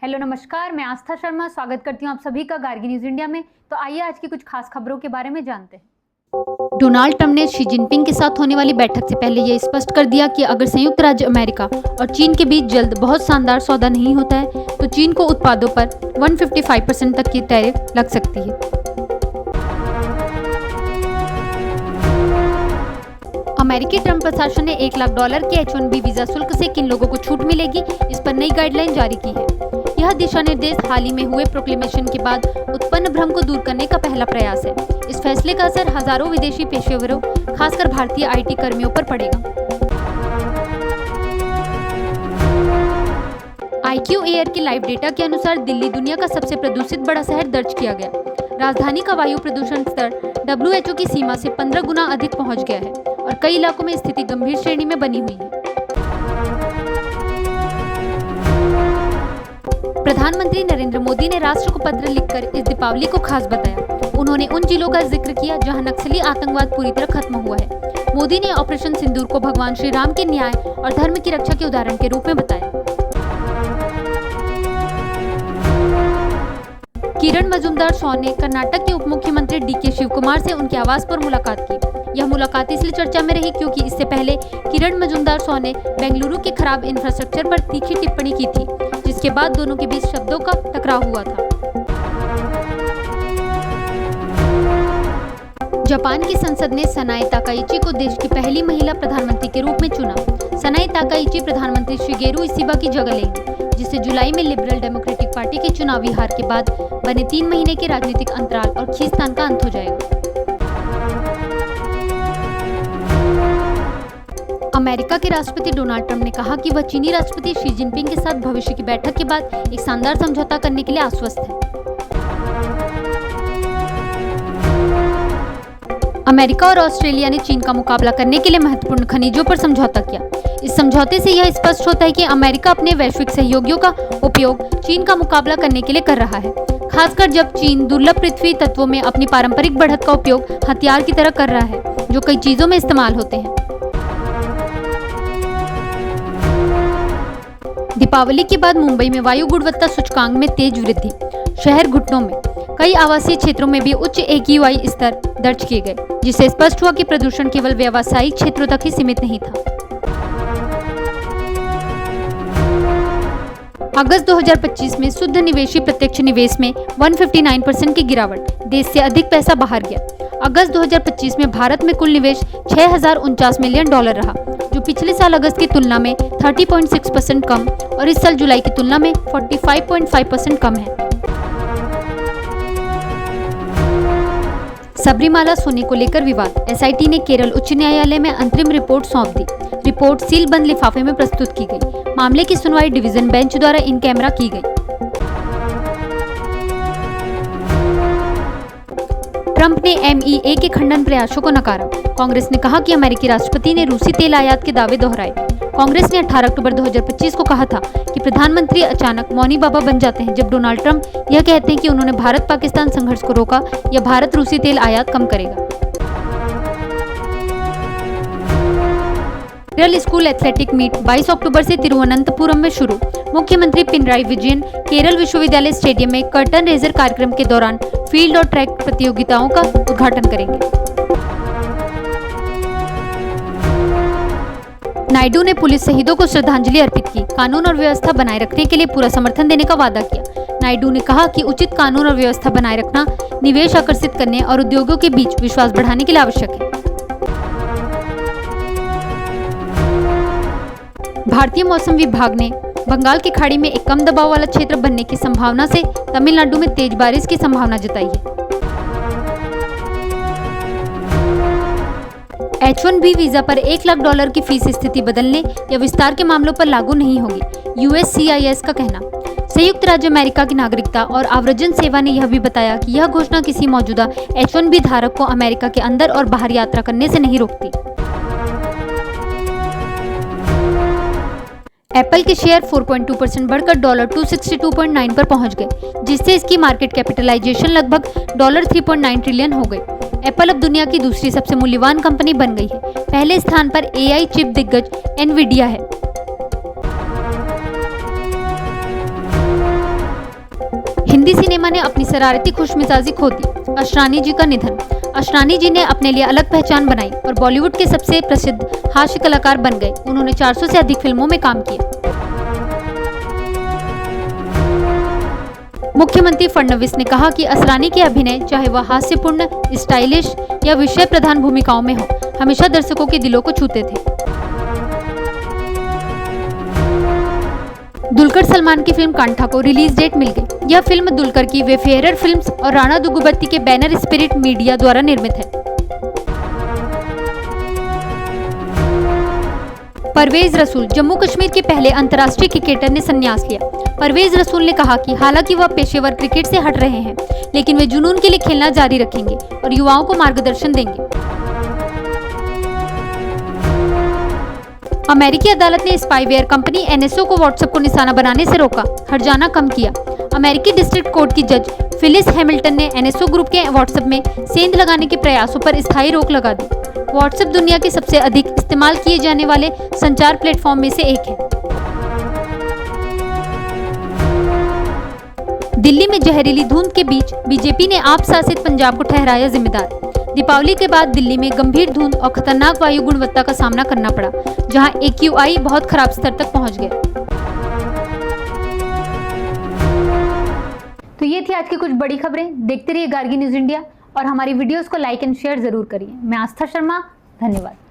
Hello नमस्कार, मैं आस्था शर्मा स्वागत करती हूँ आप सभी का गार्गी न्यूज इंडिया में। तो आइए आज की कुछ खास खबरों के बारे में जानते हैं। डोनाल्ड ट्रंप ने शी जिनपिंग के साथ होने वाली बैठक से पहले यह स्पष्ट कर दिया कि अगर संयुक्त राज्य अमेरिका और चीन के बीच जल्द बहुत शानदार सौदा नहीं होता है तो चीन को उत्पादों पर 155% तक की टैरिफ लग सकती है। अमेरिकी ट्रंप प्रशासन ने $1 लाख के H-1B वीजा शुल्क से किन लोगों को छूट मिलेगी, इस पर नई गाइडलाइन जारी की है। यह दिशा निर्देश हाल ही में हुए प्रोक्लेमेशन के बाद उत्पन्न भ्रम को दूर करने का पहला प्रयास है। इस फैसले का असर हजारों विदेशी पेशेवरों, खासकर भारतीय IT कर्मियों पर पड़ेगा। IQ एयर के लाइव डेटा के अनुसार दिल्ली दुनिया का सबसे प्रदूषित बड़ा शहर दर्ज किया गया। राजधानी का वायु प्रदूषण स्तर WHO की सीमा से 15 गुना अधिक पहुंच गया है और कई इलाकों में स्थिति गंभीर श्रेणी में बनी हुई है। प्रधानमंत्री नरेंद्र मोदी ने राष्ट्र को पत्र लिखकर इस दीपावली को खास बताया। उन्होंने उन जिलों का जिक्र किया जहां नक्सली आतंकवाद पूरी तरह खत्म हुआ है। मोदी ने ऑपरेशन सिंदूर को भगवान श्री राम के न्याय और धर्म की रक्षा के उदाहरण के रूप में बताया। किरण मजूमदार-शॉ ने कर्नाटक के उप मुख्यमंत्री DK शिवकुमार से उनके आवास पर मुलाकात की। यह मुलाकात इसलिए चर्चा में रही क्योंकि इससे पहले किरण मजूमदार-शॉ ने बेंगलुरु के खराब इंफ्रास्ट्रक्चर पर तीखी टिप्पणी की थी, जिसके बाद दोनों के बीच शब्दों का टकराव हुआ था। जापान की संसद ने सनाए ताकाइची को देश की पहली महिला प्रधानमंत्री के रूप में चुना। सनाए ताकाइची प्रधानमंत्री शिगेरू इशिबा की जगह लेंगी, जिससे जुलाई में लिबरल डेमोक्रेटिक पार्टी के चुनावी हार के बाद बने 3 महीने के राजनीतिक अंतराल और खींचतान का अंत हो जाएगा। अमेरिका के राष्ट्रपति डोनाल्ड ट्रंप ने कहा कि वह चीनी राष्ट्रपति शी जिनपिंग के साथ भविष्य की बैठक के बाद एक शानदार समझौता करने के लिए आश्वस्त है। अमेरिका और ऑस्ट्रेलिया ने चीन का मुकाबला करने के लिए महत्वपूर्ण खनिजों पर समझौता किया। इस समझौते से यह स्पष्ट होता है कि अमेरिका अपने वैश्विक सहयोगियों का उपयोग चीन का मुकाबला करने के लिए कर रहा है, खासकर जब चीन दुर्लभ पृथ्वी तत्वों में अपनी पारंपरिक बढ़त का उपयोग हथियार की तरह कर रहा है, जो कई चीजों में इस्तेमाल होते हैं। दीपावली के बाद मुंबई में वायु गुणवत्ता सूचकांक में तेज वृद्धि। शहर घुटनों में कई आवासीय क्षेत्रों में भी उच्च AQI स्तर दर्ज किए गए, जिससे स्पष्ट हुआ कि प्रदूषण केवल व्यावसायिक क्षेत्रों तक ही सीमित नहीं था। अगस्त 2025 में शुद्ध निवेशी प्रत्यक्ष निवेश में 159% की गिरावट, देश से अधिक पैसा बाहर गया। अगस्त 2025 में भारत में कुल निवेश $6,049 मिलियन रहा, जो पिछले साल अगस्त की तुलना में 30.6% कम और इस साल जुलाई की तुलना में 45.5% कम है। सबरीमाला सोने को लेकर विवाद। SIT ने केरल उच्च न्यायालय में अंतरिम रिपोर्ट सौंप दी। रिपोर्ट सील बंद लिफाफे में प्रस्तुत की गई। मामले की सुनवाई डिवीजन बेंच द्वारा इन कैमरा की गई। ट्रंप ने MEA के खंडन प्रयासों को नकारा। कांग्रेस ने कहा कि अमेरिकी राष्ट्रपति ने रूसी तेल आयात के दावे दोहराए। कांग्रेस ने 18 अक्टूबर 2025 को कहा था कि प्रधानमंत्री अचानक मौनी बाबा बन जाते हैं जब डोनाल्ड ट्रंप यह कहते हैं कि उन्होंने भारत पाकिस्तान संघर्ष को रोका या भारत रूसी तेल आयात कम करेगा। केरल स्कूल एथलेटिक मीट 22 अक्टूबर से तिरुवनंतपुरम में शुरू। मुख्यमंत्री पिनराई विजयन केरल विश्वविद्यालय स्टेडियम में कर्टन रेजर कार्यक्रम के दौरान फील्ड और ट्रैक प्रतियोगिताओं का उद्घाटन करेंगे। नायडू ने पुलिस शहीदों को श्रद्धांजलि अर्पित की। कानून और व्यवस्था बनाए रखने के लिए पूरा समर्थन देने का वादा किया। नायडू ने कहा कि उचित कानून और व्यवस्था बनाए रखना निवेश आकर्षित करने और उद्योगों के बीच विश्वास बढ़ाने के लिए आवश्यक है। भारतीय मौसम विभाग ने बंगाल की खाड़ी में एक कम दबाव वाला क्षेत्र बनने की संभावना से तमिलनाडु में तेज बारिश की संभावना जताई है। H-1B वीजा पर $1 लाख की फीस स्थिति बदलने या विस्तार के मामलों पर लागू नहीं होगी, USCIS का कहना। संयुक्त राज्य अमेरिका की नागरिकता और आव्रजन सेवा ने यह भी बताया कि यह घोषणा किसी मौजूदा H-1B धारक को अमेरिका के अंदर और बाहर यात्रा करने से नहीं रोकती। एप्पल के शेयर 4.2% बढ़कर $262.9 पर पहुंच गए, जिससे इसकी मार्केट कैपिटलाइजेशन लगभग $3.9 ट्रिलियन हो गई। एप्पल अब दुनिया की दूसरी सबसे मूल्यवान कंपनी बन गई है। पहले स्थान पर AI चिप दिग्गज एनवीडिया है। हिंदी सिनेमा ने अपनी शरारती खुशमिजाजी खो दी। असरानी जी का निधन। असरानी जी ने अपने लिए अलग पहचान बनाई और बॉलीवुड के सबसे प्रसिद्ध हास्य कलाकार बन गए। उन्होंने 400 से अधिक फिल्मों में काम किया। मुख्यमंत्री फडणवीस ने कहा कि असरानी के अभिनय, चाहे वह हास्यपूर्ण, स्टाइलिश या विषय प्रधान भूमिकाओं में हो, हमेशा दर्शकों के दिलों को छूते थे। दुलकर सलमान की फिल्म कांठा को रिलीज डेट मिल गई। यह फिल्म दुलकर की वेफेयरर फिल्म्स और राणा दुग्गुबत्ती के बैनर स्पिरिट मीडिया द्वारा निर्मित है। परवेज रसूल। जम्मू कश्मीर के पहले अंतर्राष्ट्रीय क्रिकेटर ने संन्यास लिया। परवेज रसूल ने कहा कि हालांकि वह पेशेवर क्रिकेट से हट रहे हैं, लेकिन वे जुनून के लिए खेलना जारी रखेंगे और युवाओं को मार्गदर्शन देंगे। अमेरिकी अदालत ने स्पाईवेयर कंपनी एनएसओ को व्हाट्सएप को निशाना बनाने से रोका, हर्जाना कम किया। अमेरिकी डिस्ट्रिक्ट कोर्ट की जज फिलिस हैमिल्टन ने एनएसओ ग्रुप के व्हाट्सएप में सेंध लगाने के प्रयासों पर स्थायी रोक लगा दी। व्हाट्सएप दुनिया के सबसे अधिक इस्तेमाल किए जाने वाले संचार प्लेटफॉर्म में से एक है। दिल्ली में जहरीली धुंध के बीच बीजेपी ने आप शासित पंजाब को ठहराया जिम्मेदार। दीपावली के बाद दिल्ली में गंभीर धुंध और खतरनाक वायु गुणवत्ता का सामना करना पड़ा, जहां AQI बहुत खराब स्तर तक पहुंच गए। तो ये थी आज की कुछ बड़ी खबरें। देखते रहिए गार्गी न्यूज इंडिया और हमारी वीडियोस को लाइक एंड शेयर जरूर करिए। मैं आस्था शर्मा, धन्यवाद।